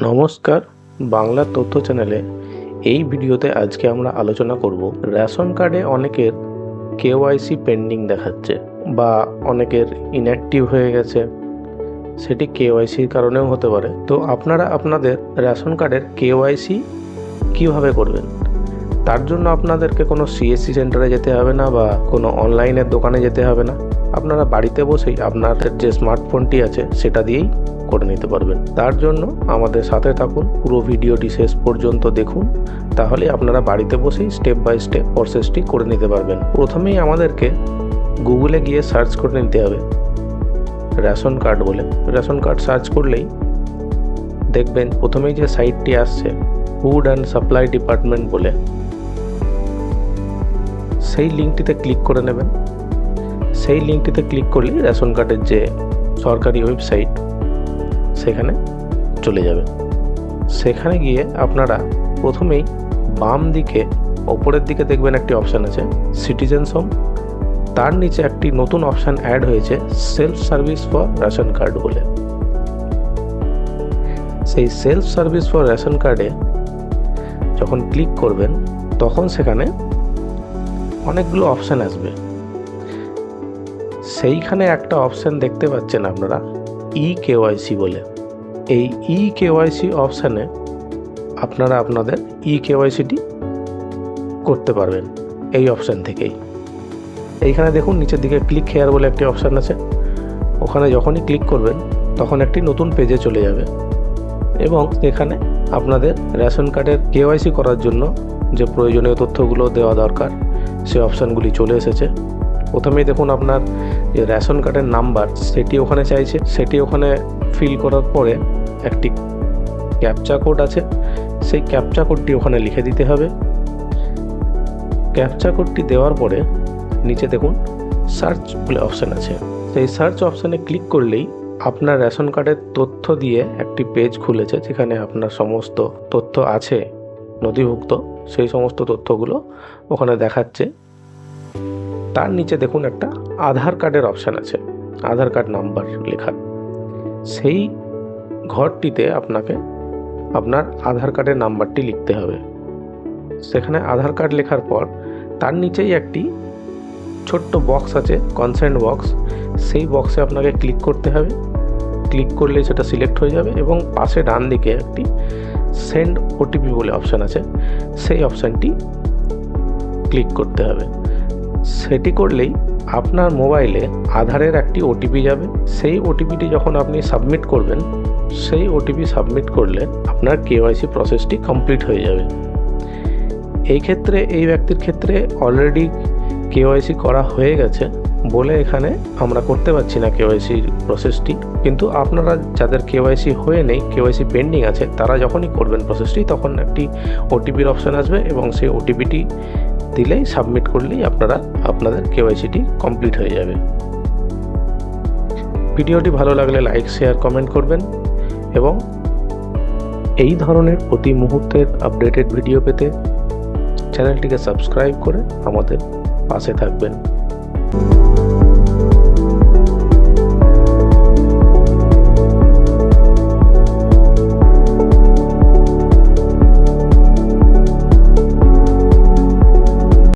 নমস্কার, বাংলা তথ্য চ্যানেলে এই ভিডিওতে আজকে আমরা আলোচনা করব রেশন কার্ডে অনেকের কেওয়াইসি পেন্ডিং দেখাচ্ছে বা অনেকের ইনঅ্যাক্টিভ হয়ে গেছে। সেটি কেওয়াইসির কারণেও হতে পারে। তো আপনারা আপনাদের রেশন কার্ডের কেওয়াইসি কিভাবে করবেন, তার জন্য আপনাদেরকে কোনো সিএসসি সেন্টারে যেতে হবে না বা কোনো অনলাইনের দোকানে যেতে হবে না। আপনারা বাড়িতে বসেই আপনাদের যে স্মার্টফোনটি আছে সেটা দিয়েই করে নিতে পারবেন। তার জন্য আমাদের সাথে থাকুন, পুরো ভিডিওটি শেষ পর্যন্ত দেখুন, তাহলে আপনারা বাড়িতে বসেই স্টেপ বাই স্টেপ প্রসেসটি করে নিতে পারবেন। প্রথমেই আমাদেরকে গুগলে গিয়ে সার্চ করে নিতে হবে রেশন কার্ড বলে। রেশন কার্ড সার্চ করলেই দেখবেন প্রথমেই যে সাইটটি আসছে ফুড অ্যান্ড সাপ্লাই ডিপার্টমেন্ট বলে, সেই লিঙ্কটিতে ক্লিক করে নেবেন। সেই লিঙ্কটিতে ক্লিক করলেই রেশন কার্ডের যে সরকারি ওয়েবসাইট সেখানে চলে যাবে। সেখানে গিয়ে আপনারা প্রথমেই বাম দিকে ওপরের দিকে দেখবেন একটি অপশান আছে সিটিজেন্স হোম, তার নিচে একটি নতুন অপশান অ্যাড হয়েছে self service for ration card বলে। সেই সেলফ সার্ভিস ফর রেশন কার্ডে যখন ক্লিক করবেন তখন সেখানে অনেকগুলো অপশান আসবে। সেইখানে একটা অপশান দেখতে পাচ্ছেন আপনারা কেওয়াইসি বলে। এই কেওয়াইসি অপশানে আপনারা আপনাদের কেওয়াইসিটি করতে পারবেন এই অপশান থেকেই। এইখানে দেখুন নিচের দিকে ক্লিক হেয়ার বলে একটি অপশান আছে, ওখানে যখনই ক্লিক করবেন তখন একটি নতুন পেজে চলে যাবে এবং এখানে আপনাদের রেশন কার্ডের কেওয়াইসি করার জন্য যে প্রয়োজনীয় তথ্যগুলো দেওয়া দরকার সেই অপশানগুলি চলে এসেছে। প্রথমেই দেখুন আপনার যে রেশন কার্ডের নাম্বার সেটি ওখানে চাইছে, সেটি ওখানে ফিল করার পরে একটি ক্যাপচা কোড আছে, সেই ক্যাপচা কোডটি ওখানে লিখে দিতে হবে। ক্যাপচা কোডটি দেওয়ার পরে নিচে দেখুন সার্চ বলে অপশান আছে, সেই সার্চ অপশানে ক্লিক করলেই আপনার রেশন কার্ডের তথ্য দিয়ে একটি পেজ খুলেছে যেখানে আপনার সমস্ত তথ্য আছে নথিভুক্ত, সেই সমস্ত তথ্যগুলো ওখানে দেখাচ্ছে। তার নিচে দেখুন একটা আধার কার্ডের অপশান আছে, আধার কার্ড নাম্বার লেখা। সেই ঘরটিতে আপনাকে আপনার আধার কার্ডের নাম্বারটি লিখতে হবে। সেখানে আধার কার্ড লেখার পর তার নিচেই একটি ছোট্ট বক্স আছে কনসেন্ট বক্স, সেই বক্সে আপনাকে ক্লিক করতে হবে। ক্লিক করলে সেটা সিলেক্ট হয়ে যাবে এবং পাশে ডান দিকে একটি সেন্ড ওটিপি বলে অপশান আছে, সেই অপশানটি ক্লিক করতে হবে। সেটি করলেই আপনার মোবাইলে আধারের একটি ওটিপি যাবে। সেই ওটিপিটি যখন আপনি সাবমিট করবেন, সেই ওটিপি সাবমিট করলে আপনার কেওয়াইসি প্রসেসটি কমপ্লিট হয়ে যাবে। এই ক্ষেত্রে এই ব্যক্তির ক্ষেত্রে অলরেডি কেওয়াইসি করা হয়ে গেছে বলে এখানে আমরা করতে পারছি না কেওয়াইসি প্রসেসটি, কিন্তু আপনারা যাদের কেওয়াইসি হয়ে নেই, কেওয়াইসি পেন্ডিং আছে, তারা যখনই করবেন প্রসেসটি তখন একটি ওটিপির অপশান আসবে এবং সেই ওটিপিটি দিলেই সাবমিট করলেই আপনারা আপনাদের কেওয়াইসিটি কমপ্লিট হয়ে যাবে। ভিডিওটি ভালো লাগলে লাইক, শেয়ার, কমেন্ট করবেন এবং এই ধরনের প্রতি মুহূর্তের আপডেটেড ভিডিও পেতে চ্যানেলটিকে সাবস্ক্রাইব করে আমাদের পাশে থাকবেন।